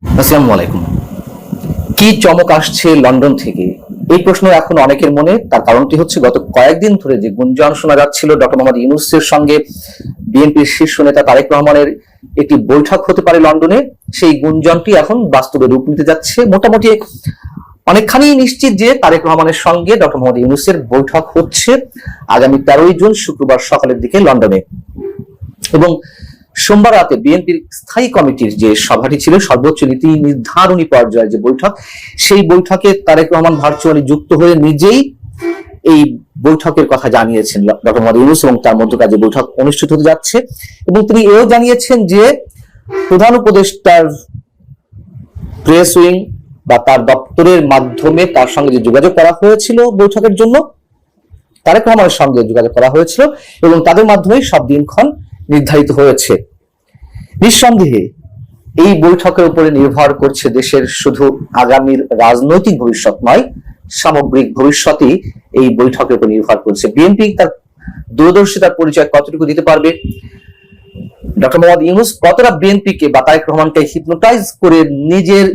আসসালামু আলাইকুম। কি চমক আসছে লন্ডন থেকে, এই প্রশ্ন এখন অনেকের মনে। তার কারণটি হচ্ছে গত কয়েকদিন ধরে যে গুঞ্জন শোনা যাচ্ছিল ডক্টর মোহাম্মদ ইউনূসের সঙ্গে বিএনপির শীর্ষ নেতা তারেক রহমানের একটি বৈঠক হতে পারে লন্ডনে, সেই গুঞ্জনটি এখন বাস্তবে রূপ নিতে যাচ্ছে। মোটামুটি অনেকখানি নিশ্চিত যে তারেক রহমানের সঙ্গে ডক্টর মোহাম্মদ ইউনূসের বৈঠক হচ্ছে আগামী 13ই জুন শুক্রবার সকালের দিকে লন্ডনে। এবং সোমবার রাতে বিএনপির স্থায়ী কমিটির যে সভাটি ছিল, সর্বোচ্চ নীতি নির্ধারণী পর্যায়ের যে বৈঠক, সেই বৈঠকে তারেক রহমান ভার্চুয়ালি যুক্ত হয়ে নিজেই এই বৈঠকের কথা জানিয়েছেন ডক্টর মোহাম্মদ ইউনূস, এবং তার মধ্যকার যে বৈঠক অনুষ্ঠিত হতে যাচ্ছে। এবং তিনি এও জানিয়েছেন যে প্রধান উপদেষ্টার প্রেস উইং বা তার দপ্তরের মাধ্যমে তার সঙ্গে যে যোগাযোগ করা হয়েছিল বৈঠকের জন্য, তারেক রহমানের সঙ্গে যোগাযোগ করা হয়েছিল এবং তাদের মাধ্যমেই সব দিনক্ষণ নির্ধারিত হয়েছে। নিঃসন্দেহে এই বৈঠকের উপরে নির্ভর করছে দেশের শুধু আগামীর রাজনৈতিক ভবিষ্যৎ নয়, সামগ্রিক ভবিষ্যৎই এই বৈঠকের উপর নির্ভর করছে। বিএনপি তার দূরদর্শিতার পরিচয় কতটুকু দিতে পারবে, ডক্টর মোহাম্মদ ইউনূস কতটা বিএনপিকে বা তারেক রহমানকে হিপনোটাইজ করে নিজের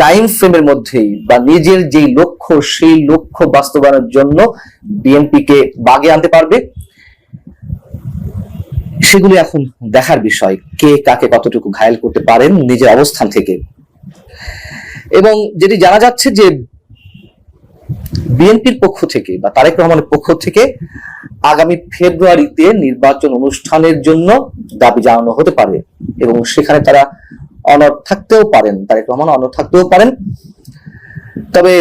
টাইম ফ্রেমের মধ্যেই বা নিজের যেই লক্ষ্য সেই লক্ষ্য বাস্তবায়নের জন্য বিএনপিকে বাগে আনতে পারবে, সেগুলি এখন দেখার বিষয়। কে কাকে কতটুকু ঘায়েল করতে পারেন নিজের অবস্থান থেকে। এবং যেটি জানা যাচ্ছে যে বিএনপির পক্ষ থেকে বা তারেক রহমানের পক্ষ থেকে আগামী ফেব্রুয়ারিতে নির্বাচন অনুষ্ঠানের জন্য দাবি জানানো হতে পারে এবং সেখানে তারা অনড় থাকতেও পারেন, তারেক রহমান অনড় থাকতেও পারেন। তবে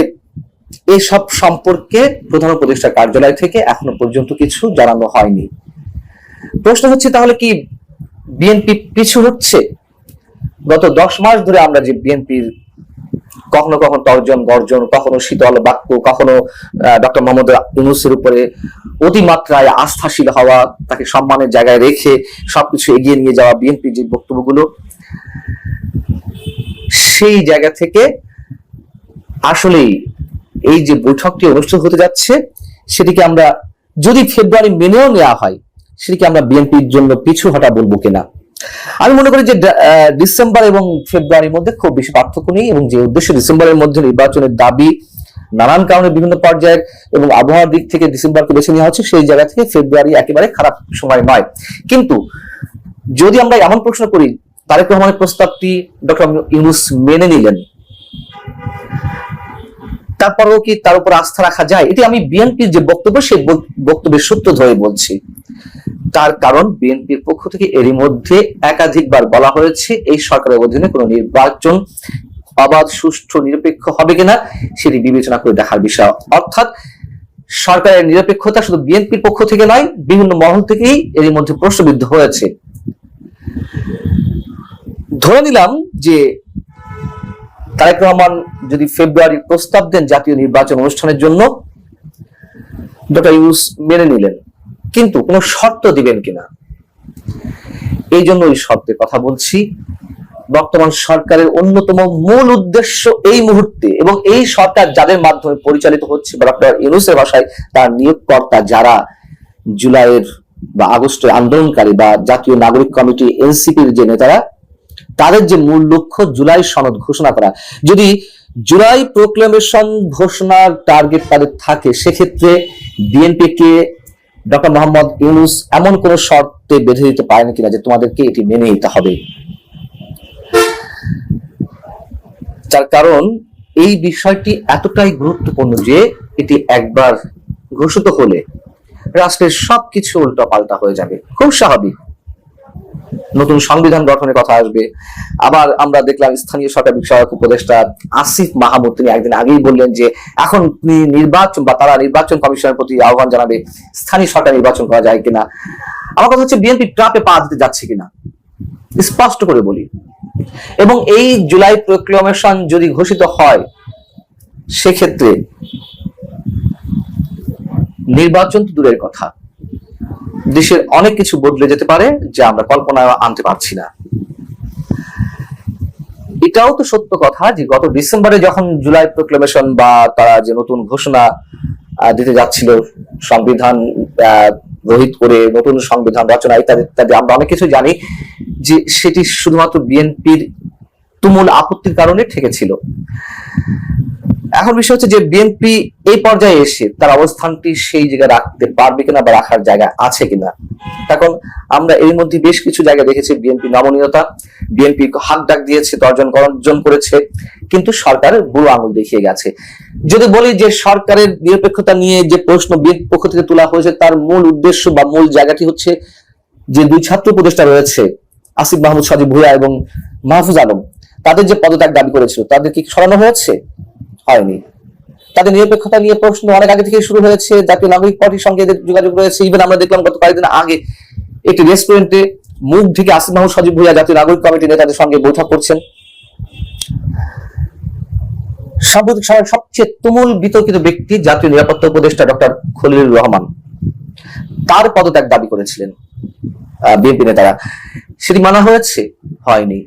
এসব সম্পর্কে প্রধান উপদেষ্টা কার্যালয় থেকে এখনো পর্যন্ত কিছু জানানো হয়নি। প্রশ্ন হচ্ছে, তাহলে কি বিএনপি পিছু হচ্ছে? গত 10 মাস ধরে আমরা যে বিএনপির কখনো কখনো তর্জন গর্জন, কখনো শীতল বাক্য, কখনো ডক্টর মোহাম্মদ ইউনূসের উপরে অতিমাত্রায় আস্থাশীল হওয়া, তাকে সম্মানের জায়গায় রেখে সবকিছু এগিয়ে নিয়ে যাওয়া বিএনপির যে বক্তব্যগুলো, সেই জায়গা থেকে আসলেই এই যে বৈঠকটি অনুষ্ঠিত হতে যাচ্ছে, সেটিকে আমরা যদি ফেব্রুয়ারি মেনেও নেওয়া হয়, সেটিকে আমরা বিএনপির জন্য পিছু হটা বলবো কিনা। আমি মনে করি যে ডিসেম্বর এবং ফেব্রুয়ারির মধ্যে খুব বেশি পার্থক্য নেই, এবং যে উদ্দেশ্যে ডিসেম্বরের মধ্যে নির্বাচনের দাবি নানান কারণে বিভিন্ন পর্যায়ের এবং আবহাওয়ার দিক থেকে ডিসেম্বরকে বেছে নেওয়া হচ্ছে, সেই জায়গা থেকে ফেব্রুয়ারি একেবারে খারাপ সময় নয়। কিন্তু যদি আমরা এমন প্রশ্ন করি, তারেক রহমানের প্রস্তাবটি ডক্টর ইউনূস মেনে নিলেন, তারপরেও কি তার উপর আস্থা রাখা যায়? এটি আমি বিএনপির যে বক্তব্য, সেই বক্তব্যের সূত্র ধরে বলছি। তার কারণ বিএনপির পক্ষ থেকে এরই মধ্যে একাধিকবার বলা হয়েছে এই সরকারের অধীনে কোনো নির্বাচন অবাধ, সুষ্ঠু, নিরপেক্ষ হবে কিনা সেটি বিবেচনা করে দেখার বিষয়। অর্থাৎ সরকারের নিরপেক্ষতা শুধু বিএনপির পক্ষ থেকে নয়, বিভিন্ন মহল থেকেই এরই মধ্যে প্রশ্নবিদ্ধ হয়েছে। ধরে নিলাম যে তারেক রহমান যদি ফেব্রুয়ারির প্রস্তাব দেন জাতীয় নির্বাচন অনুষ্ঠানের জন্য, ডক্টর ইউনূস মেনে নিলেন, কিন্তু কোনো শর্ত দিবেন কিনা, এই জন্য এই শর্তের কথা বলছি। বর্তমান সরকারের অন্যতম মূল উদ্দেশ্য এই মুহূর্তে, এবং এই সরকার যাদের মাধ্যমে পরিচালিত হচ্ছে, ডক্টর ইউনূসের ভাষায় তার নিয়োগকর্তা যারা জুলাইয়ের বা আগস্টের আন্দোলনকারী বা জাতীয় নাগরিক কমিটি এনসিপির যে নেতারা, তাদের যে মূল লক্ষ্য জুলাই সনদ ঘোষণা করা। যদি জুলাই প্রোক্লেমেশন ঘোষণার টার্গেট তাদের থাকে, সেক্ষেত্রে বিএনপিকে ডক্টর মোহাম্মদ ইউনূস এমন কোন শর্তে বেঁধে দিতে পারেন কিনা যে তোমাদেরকে এটি মেনে নিতে হবে। তার কারণ এই বিষয়টি এতটাই গুরুত্বপূর্ণ যে এটি একবার ঘোষিত হলে রাষ্ট্রের সবকিছু উল্টো পাল্টা হয়ে যাবে। খুব স্বাভাবিক, নতুন সংবিধান গঠনের কথা আসবে। আবার আমরা দেখলাম স্থানীয় সরকার বিষয়ক উপদেষ্টা আসিফ মাহমুদ, তিনি একদিন আগেই বললেন যে এখন নির্বাচন বা তারা নির্বাচন কমিশনের প্রতি আহ্বান জানাবে, স্থানীয় সরকার নির্বাচন করা যায় কিনা। আমার কথা হচ্ছে বিএনপি ট্রাপে পা দিতে যাচ্ছে কিনা, স্পষ্ট করে বলি। এবং এই জুলাই প্রোক্লেমেশন যদি ঘোষিত হয়, সেক্ষেত্রে নির্বাচন তো দূরের কথা, দেশের অনেক কিছু বদলে যেতে পারে যা আমরা কল্পনায় আনতে পারছি না। এটাও তো সত্য কথা যে গত ডিসেম্বরে যখন জুলাই প্রোক্লেমেশন বা তারা যে নতুন ঘোষণা দিতে যাচ্ছিল, সংবিধান রহিত করে নতুন সংবিধান রচনা ইত্যাদি ইত্যাদি, আমরা অনেক কিছু জানি যে সেটি শুধুমাত্র বিএনপির তুমুল আপত্তির কারণে ঠেকেছিল। এখন বিষয় হচ্ছে যে বিএনপি এই পর্যায়ে এসে তার অবস্থানটি সেই জায়গায় রাখতে পারবে কিনা বা রাখার জায়গা আছে কিনা। এখন আমরা এর মধ্যে বেশ কিছু জায়গায় দেখেছি বিএনপি নমনীয়তা, বিএনপি হাক ডাক দিয়েছে, তর্জন করেছে, কিন্তু সরকার বুড়ো আঙুল দেখিয়ে গেছে। যদি বলি যে সরকারের নিরপেক্ষতা নিয়ে যে প্রশ্ন বিএনপি পক্ষ থেকে তোলা হয়েছে, তার মূল উদ্দেশ্য বা মূল জায়গাটি হচ্ছে যে দুই ছাত্র উপদেষ্টা রয়েছে আসিফ মাহমুদ সজীব ভুঁইয়া এবং মাহফুজ আলম, তাদের যে পদত্যাগ দাবি করেছিল তাদের কি সরানো হয়েছে? হয়নি। তাদের নিরপেক্ষতা নিয়ে প্রশ্ন অনেক আগে থেকে শুরু হয়েছে, জাতীয় নাগরিক পার্টির সঙ্গে এদের যোগাযোগ রয়েছে। ইভেন আমরা দেখলাম গত কয়েকদিন আগে একটি রেস্টুরেন্টে মুখ ঢেকে আসিফ মাহমুদ সজীব ভুঁইয়া জাতীয় নাগরিক কমিটির নেতাদের সঙ্গে বৈঠক করছেন। সাম্প্রতিক সময়ের সবচেয়ে তুমুল বিতর্কিত ব্যক্তি জাতীয় নিরাপত্তা উপদেষ্টা ডক্টর খলিলুর রহমান, তার পদত্যাগ দাবি করেছিলেন বিএনপি নেতারা, সেটি মানা হয়েছে? হয়নি।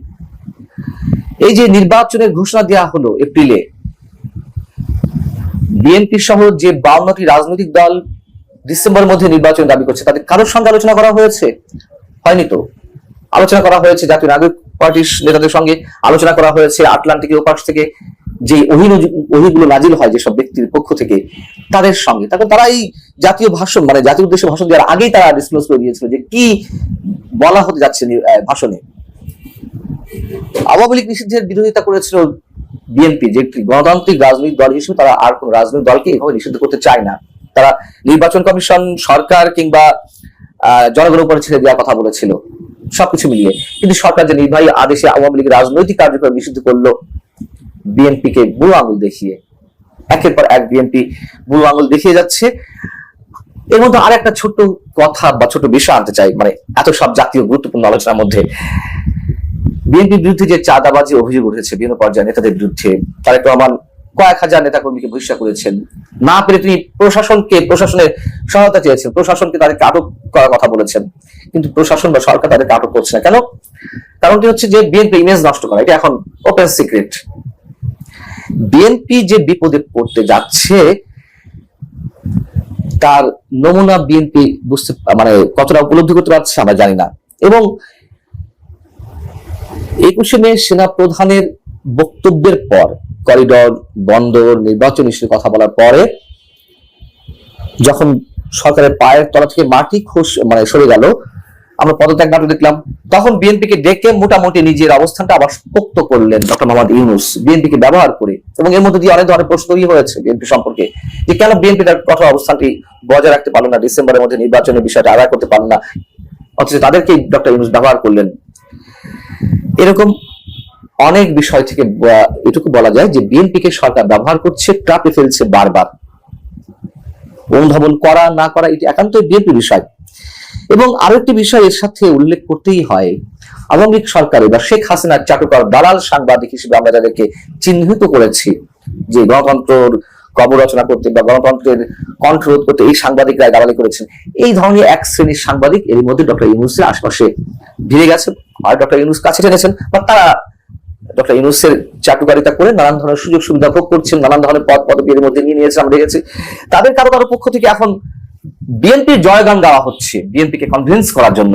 এই যে নির্বাচনের ঘোষণা দেওয়া হলো এপ্রিলে, বিএনপি সহ যে 52টি রাজনৈতিক দল ডিসেম্বরের মধ্যে নির্বাচন দাবি করছে, তাদের কারোর সঙ্গে আলোচনা করা হয়েছে? হয়নি তো। আলোচনা করা হয়েছে জাতীয় নাগরিক পার্টির নেতাদের সঙ্গে, আলোচনা করা হয়েছে আটলান্টিকের ওপাশ থেকে যে ওহীগুলো নাজিল হয় যেসব ব্যক্তির পক্ষ থেকে, তাদের সঙ্গে। তখন তারা এই জাতীয় ভাষণ মানে জাতীয় উদ্দেশ্যে ভাষণ দেওয়ার আগেই তারা ডিসক্লোজ করে দিয়েছিল যে কি বলা হতে যাচ্ছে ভাষণে। আওয়ামী লীগ নিষিদ্ধের বিরোধিতা করেছিল বিএনপি, যে একটি গণতান্ত্রিক রাজনৈতিক দল হিসেবে তারা আর কোন রাজনৈতিক দলকে এভাবে নিষিদ্ধ করতে চায় না। তারা নির্বাচন কমিশন, সরকার কিংবা জনগণের উপরে ছেড়ে দেওয়ার কথা বলেছিল, সবকিছু মিলিয়ে। কিন্তু সরকার যে নির্বাহী আদেশে আওয়ামী লীগের রাজনৈতিক কার্যক্রম নিষিদ্ধ করলো বিএনপিকে বুড়ো আঙুল দেখিয়ে, একের পর এক বিএনপি বুড়ো আঙুল দেখিয়ে যাচ্ছে। এর মধ্যে আর একটা ছোট্ট কথা বা ছোট বিষয় আনতে চাই, মানে এত সব জাতীয় গুরুত্বপূর্ণ আলোচনার মধ্যে বিএনপির বিরুদ্ধে যে চাঁদাবাজি অভিযোগ উঠেছে বিভিন্ন পর্যায়ে নেতাদের বিরুদ্ধে, তারেক রহমান কয়েক হাজার নেতাকর্মীকে বহিষ্কার করেছেন। না পেরে তিনি প্রশাসনের সহায়তা চেয়েছেন, প্রশাসনকে তাদেরকে আটক করার কথা বলেছেন, কিন্তু প্রশাসন বা সরকার তাদেরকে আটক করছে না কেন? কারণটি হচ্ছে যে বিএনপি ইমেজ নষ্ট করা, এটা এখন ওপেন সিক্রেট। বিএনপি যে বিপদে পড়তে যাচ্ছে তার নমুনা বিএনপি বুঝতে মানে কতটা উপলব্ধি করতে পারছে আমরা জানি না। এবং 21শে মে সেনা প্রধানের বক্তব্যের পর, করিডর, বন্দর, নির্বাচন ইস্যুর কথা বলার পরে যখন সরকারের পায়ের তলা থেকে মাটি সরে গেল, আমরা পদত্যাগ নাটক দেখলাম, তখন বিএনপিকে ডেকে মোটামুটি নিজের অবস্থানটা আবার পোক্ত করলেন ডক্টর মোহাম্মদ ইউনূস, বিএনপিকে ব্যবহার করে। এবং এর মধ্যে দিয়ে অনেক ধরনের প্রশ্ন তৈরি হয়েছে বিএনপি সম্পর্কে, যে কেন বিএনপি তার কঠোর অবস্থানটি বজায় রাখতে পারলো না, ডিসেম্বরের মধ্যে নির্বাচনের বিষয়টা আদায় করতে পারল না, অথচ তাদেরকে ডক্টর ইউনূস ব্যবহার করলেন। এরকম অনেক বিষয় থেকে এটুকু বলা যায় যে বিএনপিকে সরকার ব্যবহার করছে, ট্রাপে ফেলছে বারবার। অনুধাবন করা না করা এটি একান্তই বিএনপির বিষয়। এবং আরো একটি বিষয় এর সাথে উল্লেখ করতেই হয়, আওয়ামী লীগ সরকারে বা শেখ হাসিনার চাটুকার দালাল সাংবাদিক হিসেবে আমরা যাদেরকে চিহ্নিত করেছি, যে গণতন্ত্রের কবর রচনা করতে বা গণতন্ত্রের কণ্ঠরোধ করতে এই সাংবাদিকরা দালালি করেছেন, এই ধরনের এক শ্রেণীর সাংবাদিক এর মধ্যে ডক্টর ইউনূসের আশপাশে ভিড়ে গেছে, আর ডক্টর ইউনূস কাছে টেনেছেন, বা তারা ডক্টর ইউনূসের চাটুকারিতা করে নানান ধরনের সুযোগ সুবিধা ভোগ করছেন, নানান ধরনের পদ পদবি এর মধ্যে নিয়ে নিয়েছে। আমরা দেখেছি তাদের কারো কারো পক্ষ থেকে এখন বিএনপির জয়গান গাওয়া হচ্ছে বিএনপিকে কনভিন্স করার জন্য।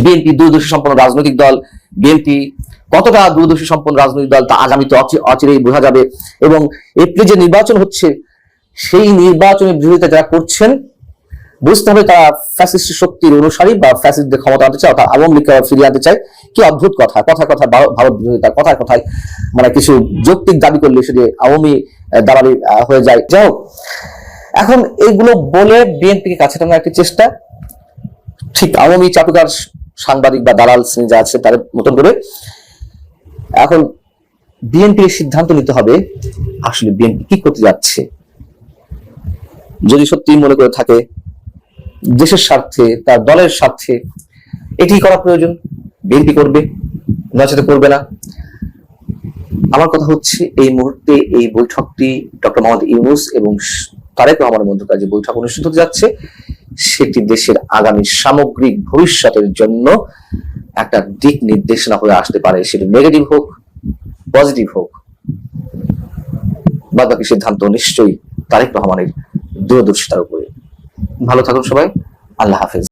বিএনপি দূরদর্শী সম্পন্ন রাজনৈতিক দল, বিএনপি কতটা দূরদর্শী সম্পন্ন রাজনৈতিক দল তা আগামীতে অচিরেই বোঝা যাবে। এবং এপ্রিলে যে নির্বাচন হচ্ছে, সেই নির্বাচনের বিরোধিতা যারা করছেন, বুঝতে হবে তারা ফ্যাসিস্ট শক্তির অনুসারী বা ফ্যাসিস্টদের ক্ষমতা আনতে চায়, অর্থাৎ আওয়ামী লীগকে ফিরিয়ে আনতে চায়। কি অদ্ভুত কথা, কথায় কথায় ভারত বিরোধিতা, কথায় কথায় মানে কিছু যৌক্তিক দাবি করলে সেটি আওয়ামী দালালি হয়ে যায়। যাই হোক, এখন এইগুলো বলে বিএনপিকে কাছে টানার একটি চেষ্টা, ঠিক আওয়ামী চাটুকার সাংবাদিক বা দালাল শ্রেণী যা আছে তাদের মতন করে। এখন বিএনপির সিদ্ধান্ত নিতে হবে আসলে বিএনপি কি করতে যাচ্ছে। যদি সত্যি মনে করে থাকে দেশের স্বার্থে, তার দলের স্বার্থে এটি করা প্রয়োজন, বিএনপি করবে, নচেত করবে না। আমার কথা হচ্ছে এই মুহূর্তে এই বৈঠকটি ডক্টর মোহাম্মদ ইউনূস এবং তারেক রহমানের মধ্যকার যে বৈঠক অনুষ্ঠিত হতে যাচ্ছে, সেটি দেশের আগামী সামগ্রিক ভবিষ্যতের জন্য একটা দিক নির্দেশনা হয়ে আসতে পারে। সেটি নেগেটিভ হোক, পজিটিভ হোক, বাদ বাকি সিদ্ধান্ত নিশ্চয়ই তারেক রহমানের দূরদর্শিতার উপরে। ভালো থাকুন সবাই, আল্লাহ হাফেজ।